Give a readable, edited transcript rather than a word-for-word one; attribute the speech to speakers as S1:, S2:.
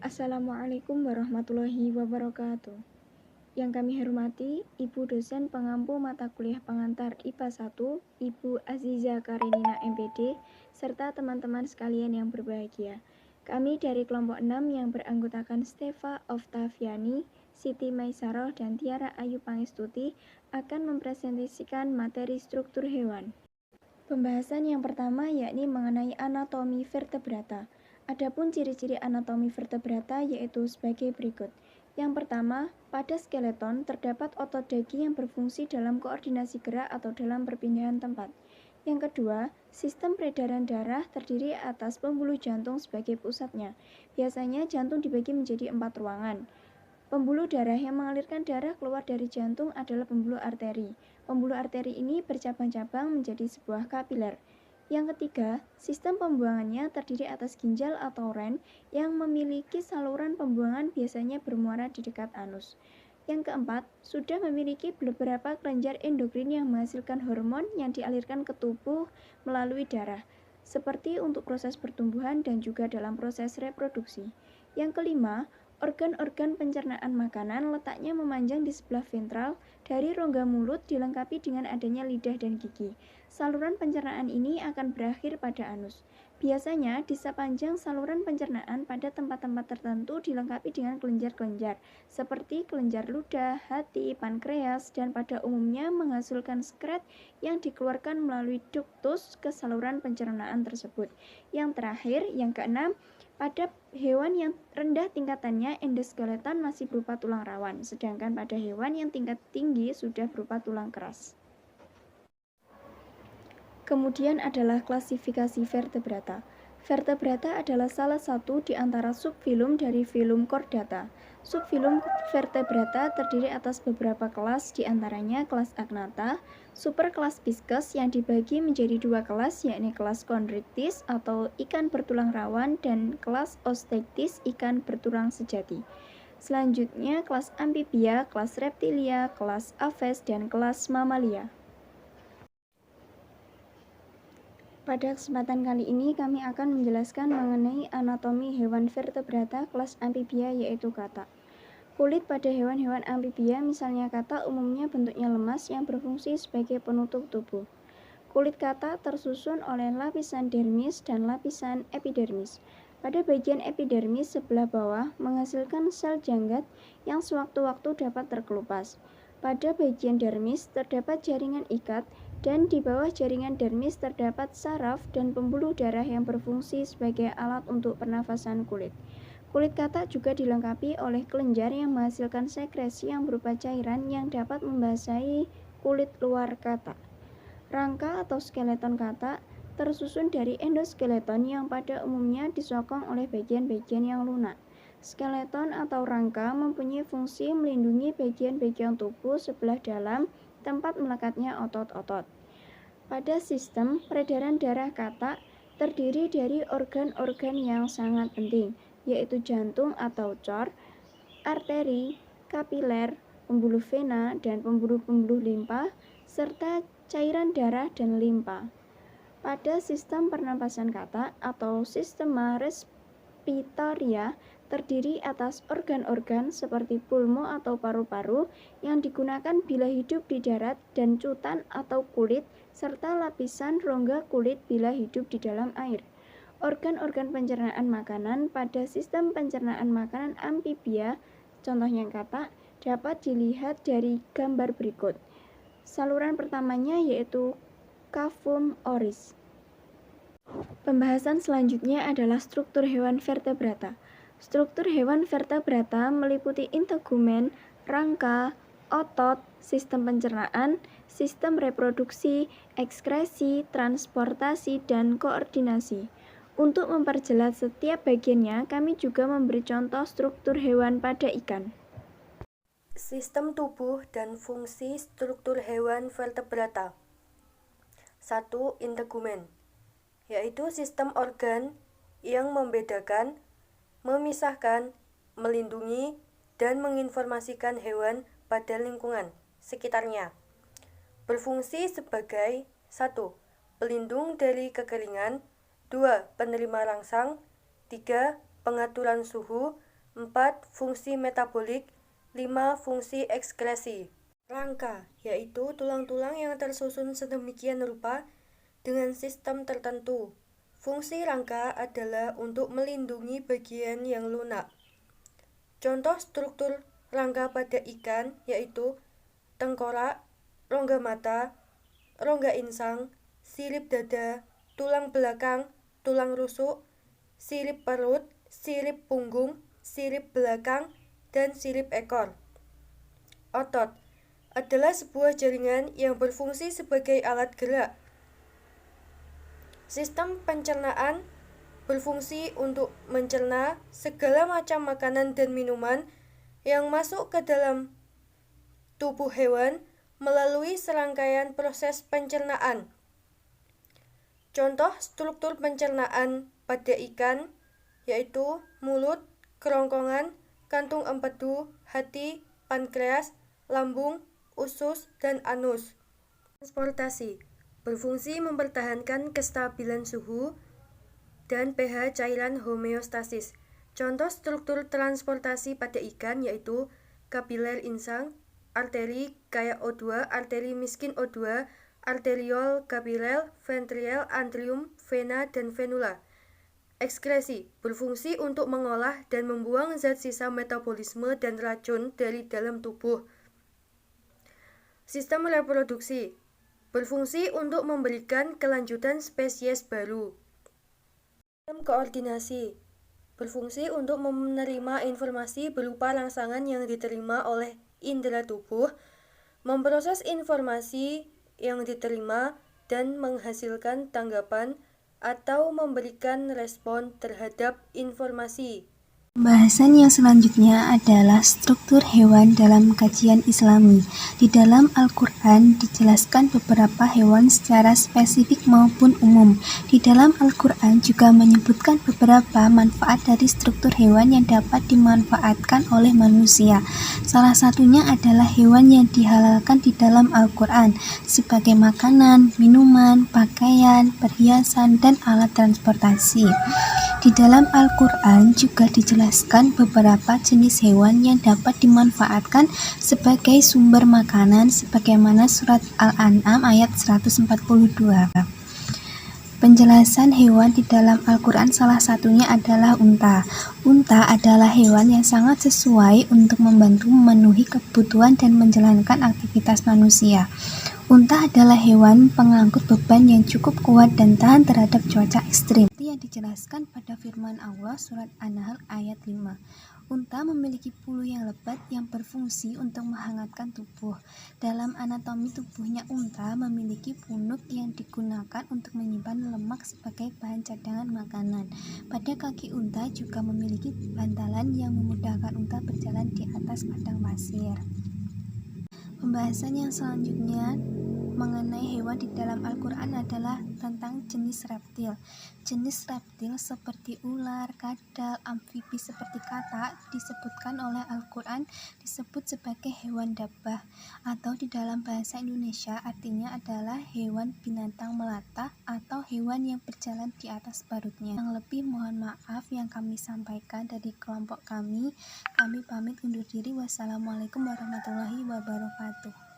S1: Assalamualaikum warahmatullahi wabarakatuh. Yang kami hormati Ibu dosen pengampu mata kuliah pengantar IPA 1, Ibu Aziza Karenina MPD, serta teman-teman sekalian yang berbahagia. Kami dari kelompok 6 yang beranggotakan Stefa Oftaviani, Siti Maisaroh, dan Tiara Ayu Pangestuti akan mempresentasikan materi struktur hewan. Pembahasan yang pertama yakni mengenai anatomi vertebrata. Adapun ciri-ciri anatomi vertebrata yaitu sebagai berikut. Yang pertama, pada skeleton terdapat otot daging yang berfungsi dalam koordinasi gerak atau dalam perpindahan tempat. Yang kedua, sistem peredaran darah terdiri atas pembuluh jantung sebagai pusatnya. Biasanya jantung dibagi menjadi 4 ruangan. Pembuluh darah yang mengalirkan darah keluar dari jantung adalah pembuluh arteri. Pembuluh arteri ini bercabang-cabang menjadi sebuah kapiler. Yang ketiga, sistem pembuangannya terdiri atas ginjal atau ren yang memiliki saluran pembuangan biasanya bermuara di dekat anus. Yang keempat, sudah memiliki beberapa kelenjar endokrin yang menghasilkan hormon yang dialirkan ke tubuh melalui darah, seperti untuk proses pertumbuhan dan juga dalam proses reproduksi. Yang kelima, organ-organ pencernaan makanan letaknya memanjang di sebelah ventral dari rongga mulut dilengkapi dengan adanya lidah dan gigi. Saluran pencernaan ini akan berakhir pada anus. Biasanya di sepanjang saluran pencernaan pada tempat-tempat tertentu dilengkapi dengan kelenjar-kelenjar seperti kelenjar ludah, hati, pankreas, dan pada umumnya menghasilkan sekret yang dikeluarkan melalui duktus ke saluran pencernaan tersebut. Yang terakhir, yang keenam, pada hewan yang rendah tingkatannya endoskeleton masih berupa tulang rawan, sedangkan pada hewan yang tingkat tinggi sudah berupa tulang keras. Kemudian adalah klasifikasi vertebrata. Vertebrata adalah salah satu di antara subfilum dari filum Chordata. Subfilum vertebrata terdiri atas beberapa kelas, di antaranya kelas Agnatha, superkelas Pisces yang dibagi menjadi dua kelas, yakni kelas Chondrichthyes atau ikan bertulang rawan dan kelas Osteichthyes ikan bertulang sejati. Selanjutnya kelas Amphibia, kelas Reptilia, kelas Aves, dan kelas Mamalia. Pada kesempatan kali ini kami akan menjelaskan mengenai anatomi hewan vertebrata kelas amphibia yaitu katak. Kulit pada hewan-hewan amphibia misalnya katak umumnya bentuknya lemas yang berfungsi sebagai penutup tubuh. Kulit katak tersusun oleh lapisan dermis dan lapisan epidermis. Pada bagian epidermis sebelah bawah menghasilkan sel janggat yang sewaktu-waktu dapat terkelupas. Pada bagian dermis terdapat jaringan ikat dan di bawah jaringan dermis terdapat saraf dan pembuluh darah yang berfungsi sebagai alat untuk pernafasan kulit. Kulit katak juga dilengkapi oleh kelenjar yang menghasilkan sekresi yang berupa cairan yang dapat membasahi kulit luar katak. Rangka atau skeleton katak tersusun dari endoskeleton yang pada umumnya disokong oleh bagian-bagian yang lunak. Skeleton atau rangka mempunyai fungsi melindungi bagian-bagian tubuh sebelah dalam tempat melekatnya otot-otot. Pada sistem peredaran darah katak terdiri dari organ-organ yang sangat penting, yaitu jantung atau cor, arteri, kapiler, pembuluh vena, dan pembuluh-pembuluh limpa, serta cairan darah dan limpa. Pada sistem pernapasan katak atau sistema respiratoria terdiri atas organ-organ seperti pulmo atau paru-paru yang digunakan bila hidup di darat dan cutan atau kulit serta lapisan rongga kulit bila hidup di dalam air. Organ-organ pencernaan makanan pada sistem pencernaan makanan amphibia, contohnya katak, dapat dilihat dari gambar berikut. Saluran pertamanya yaitu cavum oris. Pembahasan selanjutnya adalah struktur hewan vertebrata. Struktur hewan vertebrata meliputi integumen, rangka, otot, sistem pencernaan, sistem reproduksi, ekskresi, transportasi, dan koordinasi. Untuk memperjelas setiap bagiannya, kami juga memberi contoh struktur hewan pada ikan.
S2: Sistem tubuh dan fungsi struktur hewan vertebrata. 1. Integumen, yaitu sistem organ yang membedakan, memisahkan, melindungi, dan menginformasikan hewan pada lingkungan sekitarnya. Berfungsi sebagai 1. Pelindung dari kekeringan, 2. Penerima rangsang, 3. Pengaturan suhu, 4. Fungsi metabolik. 5. Fungsi ekskresi. Rangka, yaitu tulang-tulang yang tersusun sedemikian rupa dengan sistem tertentu. Fungsi rangka adalah untuk melindungi bagian yang lunak. Contoh struktur rangka pada ikan yaitu tengkorak, rongga mata, rongga insang, sirip dada, tulang belakang, tulang rusuk, sirip perut, sirip punggung, sirip belakang, dan sirip ekor. Otot adalah sebuah jaringan yang berfungsi sebagai alat gerak. Sistem pencernaan berfungsi untuk mencerna segala macam makanan dan minuman yang masuk ke dalam tubuh hewan melalui serangkaian proses pencernaan. Contoh struktur pencernaan pada ikan yaitu mulut, kerongkongan, kantung empedu, hati, pankreas, lambung, usus, dan anus. Transportasi berfungsi mempertahankan kestabilan suhu dan pH cairan homeostasis. Contoh struktur transportasi pada ikan yaitu kapiler insang, arteri kaya O2, arteri miskin O2, arteriol, kapiler, ventriel, antrium, vena, dan venula. Ekskresi berfungsi untuk mengolah dan membuang zat sisa metabolisme dan racun dari dalam tubuh. Sistem reproduksi berfungsi untuk memberikan kelanjutan spesies baru. Sistem koordinasi berfungsi untuk menerima informasi berupa rangsangan yang diterima oleh indera tubuh, memproses informasi yang diterima, dan menghasilkan tanggapan atau memberikan respon terhadap informasi.
S1: Pembahasan yang selanjutnya adalah struktur hewan dalam kajian Islami. Di dalam Al-Quran dijelaskan beberapa hewan secara spesifik maupun umum. Di dalam Al-Quran juga menyebutkan beberapa manfaat dari struktur hewan yang dapat dimanfaatkan oleh manusia. Salah satunya adalah hewan yang dihalalkan di dalam Al-Quran sebagai makanan, minuman, pakaian, perhiasan, dan alat transportasi. Di dalam Al-Quran juga dijelaskan beberapa jenis hewan yang dapat dimanfaatkan sebagai sumber makanan sebagaimana surat Al-An'am ayat 142. Penjelasan hewan di dalam Al-Quran salah satunya adalah unta. Unta adalah hewan yang sangat sesuai untuk membantu memenuhi kebutuhan dan menjalankan aktivitas manusia. Unta adalah hewan pengangkut beban yang cukup kuat dan tahan terhadap cuaca ekstrim. Seperti yang dijelaskan pada firman Allah surat An-Nahl ayat 5. Unta memiliki bulu yang lebat yang berfungsi untuk menghangatkan tubuh. Dalam anatomi tubuhnya unta memiliki punuk yang digunakan untuk menyimpan lemak sebagai bahan cadangan makanan. Pada kaki unta juga memiliki bantalan yang memudahkan unta berjalan di atas padang pasir. Pembahasan yang selanjutnya mengenai hewan di dalam Al-Quran adalah tentang jenis reptil. Jenis reptil seperti ular, kadal, amfibi seperti katak disebutkan oleh Al-Quran disebut sebagai hewan dabbah, atau di dalam bahasa Indonesia artinya adalah hewan binatang melata atau hewan yang berjalan di atas perutnya. Yang lebih mohon maaf yang kami sampaikan dari kelompok kami pamit undur diri. Wassalamualaikum warahmatullahi wabarakatuh.